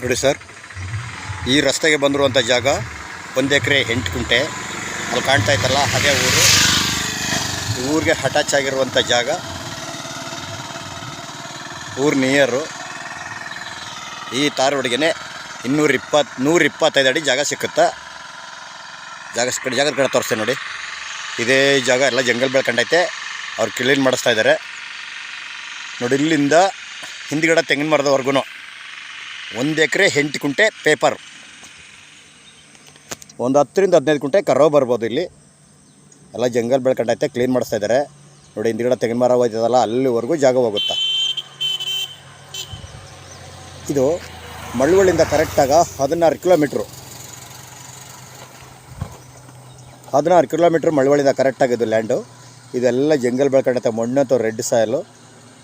ನೋಡಿ ಸರ್, ಈ ರಸ್ತೆಗೆ ಬಂದಿರುವಂಥ ಜಾಗ 1 ಎಕರೆ 8 ಗುಂಟೆ. ಅಲ್ಲಿ ಕಾಣ್ತಾ ಇತ್ತಲ್ಲ ಅದೇ ಊರು. ಊರಿಗೆ ಅಟ್ಯಾಚ್ ಆಗಿರುವಂಥ ಜಾಗ, ಊರು ನಿಯರು. ಈ ತಾರ್ ರೋಡ್ಗೆ 125 ಅಡಿ ಜಾಗ ಸಿಕ್ಕುತ್ತಾ. ಜಾಗದ ಕಡೆ ತೋರಿಸ್ತೇನೆ ನೋಡಿ. ಇದೇ ಜಾಗ ಎಲ್ಲ ಜಂಗಲ್ ಬೆಳ್ಕೊಂಡೈತೆ. ಅವ್ರು ಕ್ಲೀನ್ ಮಾಡಿಸ್ತಾ ಇದ್ದಾರೆ ನೋಡಿ. ಇಲ್ಲಿಂದ ಹಿಂದ್ಗಡೆ ತೆಂಗಿನ ಮರದವರೆಗೂ 1 ಎಕರೆ 8 ಗುಂಟೆ ಪೇಪರ್. ಒಂದು 10 ರಿಂದ 15 ಗುಂಟೆ ಕರಾವು ಬರ್ಬೋದು. ಇಲ್ಲಿ ಎಲ್ಲ ಜಂಗಲ್ ಬೆಳ್ಕೊಂಡೈತೆ, ಕ್ಲೀನ್ ಮಾಡಿಸ್ತಾ ಇದ್ದಾರೆ ನೋಡಿ. ಹಿಂದ್ಗಡೆ ತೆಂಗಿನ ಮರ ಹೋಯ್ತದಲ್ಲ, ಅಲ್ಲಿವರೆಗೂ ಜಾಗ ಹೋಗುತ್ತಾ. ಇದು ಮಳವಳ್ಳಿಯಿಂದ ಕರೆಕ್ಟಾಗ 16 ಕಿಲೋಮೀಟ್ರು. 16 ಕಿಲೋಮೀಟ್ರ್ ಮಳವಳ್ಳಿಯಿಂದ ಕರೆಕ್ಟಾಗಿದ್ದು ಲ್ಯಾಂಡು. ಇದೆಲ್ಲ ಜಂಗಲ್ ಬೆಳ್ಕೊಂಡೈತೆ. ಮಣ್ಣಂತೂ ರೆಡ್ ಸಾಯಲು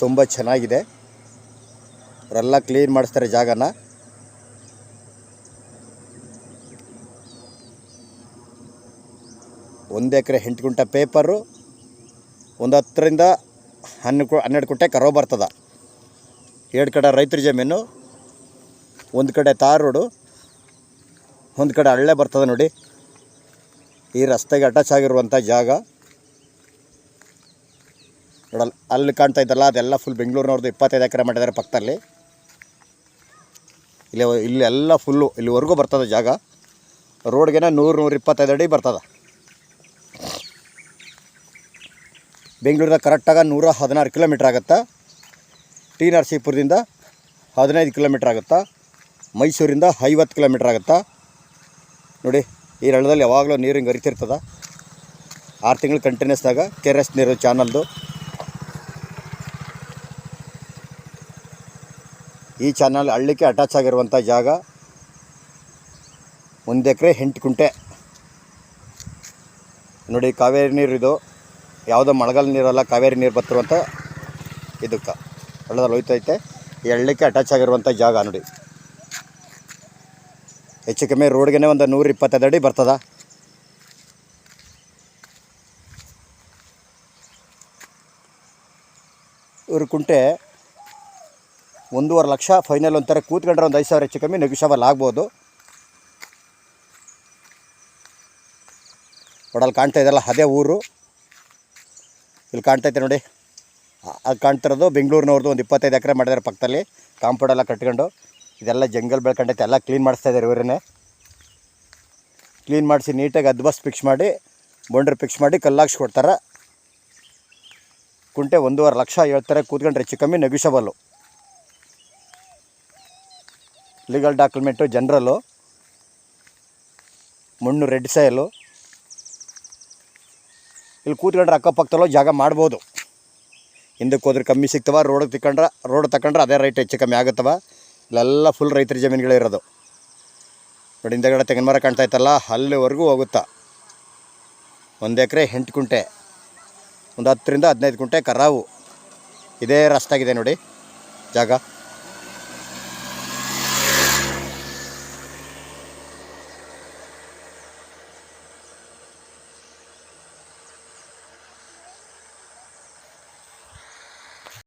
ತುಂಬ ಚೆನ್ನಾಗಿದೆ. ಅವರೆಲ್ಲ ಕ್ಲೀನ್ ಮಾಡಿಸ್ತಾರೆ ಜಾಗನ. ಒಂದು ಎಕರೆ 8 ಗುಂಟೆ ಪೇಪರು, ಒಂದು 10 ರಿಂದ 12 ಗುಂಟೆ ಕರಾವು ಬರ್ತದೆ. 2 ಕಡೆ ರೈತರ ಜಮೀನು, ಒಂದು ಕಡೆ ತಾರ್ ರೋಡು, ಒಂದು ಕಡೆ ಹಳ್ಳೆ ಬರ್ತದೆ ನೋಡಿ. ಈ ರಸ್ತೆಗೆ ಅಟ್ಯಾಚ್ ಆಗಿರುವಂಥ ಜಾಗ ನೋಡಲ್ಲ. ಅಲ್ಲಿ ಕಾಣ್ತಾ ಇದ್ದಲ್ಲ, ಅದೆಲ್ಲ ಫುಲ್ ಬೆಂಗಳೂರಿನವ್ರದ್ದು 25 ಎಕರೆ ಮಾಡಿದ್ದಾರೆ ಪಕ್ಕದಲ್ಲಿ. ಇಲ್ಲೆಲ್ಲ ಫುಲ್ಲು ಇಲ್ಲಿವರೆಗೂ ಬರ್ತದೆ ಜಾಗ. ರೋಡ್ಗೆ 100-125 ಅಡಿ ಬರ್ತದೆ. ಬೆಂಗಳೂರಿಂದ ಕರೆಕ್ಟಾಗ 116 ಕಿಲೋಮೀಟ್ರ್ ಆಗುತ್ತಾ. ಟಿ ನರಸೀಪುರದಿಂದ 15 ಕಿಲೋಮೀಟ್ರ್ ಆಗುತ್ತಾ. ಮೈಸೂರಿಂದ 50 ಕಿಲೋಮೀಟ್ರ್ ಆಗುತ್ತಾ ನೋಡಿ. ಈ ಹಳ್ಳದಲ್ಲಿ ಯಾವಾಗಲೂ ನೀರು ಹಿಂಗೆ ಹರಿತಿರ್ತದೆ. 6 ತಿಂಗಳು ಕಂಟಿನ್ಯೂಸ್ನಾಗ ಕೆರೆಸ್ ನೀರು ಚಾನಲ್ದು. ಈ ಚಾನಲ್ ಹಳ್ಳಿಗೆ ಅಟ್ಯಾಚ್ ಆಗಿರುವಂಥ ಜಾಗ 1 ಎಕರೆ 8 ಗುಂಟೆ ನೋಡಿ. ಕಾವೇರಿ ನೀರು ಇದು, ಯಾವುದೋ ಮಳೆಗಾಲ ನೀರಲ್ಲ, ಕಾವೇರಿ ನೀರು ಬರ್ತಿರುವಂಥ ಇದಕ್ಕೆ ಹಳ್ಳದಲ್ಲಿ ಹೋಯ್ತೈತೆ. ಈ ಹಳ್ಳಿಗೆ ಅಟ್ಯಾಚ್ ಆಗಿರುವಂಥ ಜಾಗ ನೋಡಿ. ಹೆಚ್ಚು ಕಮ್ಮಿ ರೋಡ್ಗೆ ಒಂದು 125 ಅಡಿ ಬರ್ತದ. ಇವ್ರ ಕುಂಟೆ 1.5 ಲಕ್ಷ ಫೈನಲ್. ಒಂಥರ ಕೂತ್ಕೊಂಡ್ರೆ ಒಂದು 5,000 ಹೆಚ್ಚು ಕಮ್ಮಿ ನೆಗೋಷಿಯಬಲ್ ಆಗ್ಬೋದು. ಒಡಲ್ಲಿ ಕಾಣ್ತಾ ಇದೆಯಲ್ಲ ಅದೇ ಊರು. ಇಲ್ಲಿ ಕಾಣ್ತೈತೆ ನೋಡಿ. ಅದು ಕಾಣ್ತಿರೋದು ಬೆಂಗಳೂರಿನವ್ರದ್ದು. ಒಂದು 25 ಎಕರೆ ಮಾಡಿದ್ದಾರೆ ಪಕ್ಕದಲ್ಲಿ, ಕಾಂಪೌಂಡೆಲ್ಲ ಕಟ್ಕೊಂಡು. ಇದೆಲ್ಲ ಜಂಗಲ್ ಬೆಳ್ಕೊಂಡೈತೆ. ಎಲ್ಲ ಕ್ಲೀನ್ ಮಾಡಿಸ್ತಾ ಇದ್ದಾರೆ ಇವರನ್ನೇ. ಕ್ಲೀನ್ ಮಾಡಿಸಿ ನೀಟಾಗಿ ಅದ್ಬಸ್ ಫಿಕ್ಸ್ ಮಾಡಿ, ಬೌಂಡ್ರಿ ಫಿಕ್ಸ್ ಮಾಡಿ ಕಲ್ಲಾಕ್ಸ್ಕೊಡ್ತಾರೆ. ಕುಂಟೆ 1.5 ಲಕ್ಷ ಹೇಳ್ತಾರೆ. ಕೂತ್ಕೊಂಡ್ರೆ ಹೆಚ್ಚು ಕಮ್ಮಿ ನೆಗೋಷಿಯಬಲ್ಲು. ಲೀಗಲ್ ಡಾಕ್ಯುಮೆಂಟು ಜನರಲ್ಲು, ಮಣ್ಣು ರೆಡ್ ಸಾಯಲು. ಇಲ್ಲಿ ಕೂತ್ಕೊಂಡ್ರೆ ಅಕ್ಕಪಕ್ಕದಲ್ಲೋ ಜಾಗ ಮಾಡ್ಬೋದು. ಹಿಂದಕ್ಕೆ ಹೋದ್ರೆ ಕಮ್ಮಿ ಸಿಗ್ತವೆ. ರೋಡ್ ತಗೊಂಡ್ರೆ ಅದೇ ರೈಟ್ ಹೆಚ್ಚು ಕಮ್ಮಿ ಆಗುತ್ತವ. ಇಲ್ಲೆಲ್ಲ ಫುಲ್ ರೈತರ ಜಮೀನುಗಳಿರೋದು ನೋಡಿ. ಹಿಂದಗಡೆ ತೆಂಗಿನ ಮರ ಕಾಣ್ತಾ ಇತ್ತಲ್ಲ, ಅಲ್ಲಿವರೆಗೂ ಹೋಗುತ್ತಾ. 1 ಎಕರೆ 8 ಗುಂಟೆ, ಒಂದು 10 ರಿಂದ 15 ಗುಂಟೆ ಕರಾವು. ಇದೇ ರಸ್ತಾಗಿದೆ ನೋಡಿ ಜಾಗ.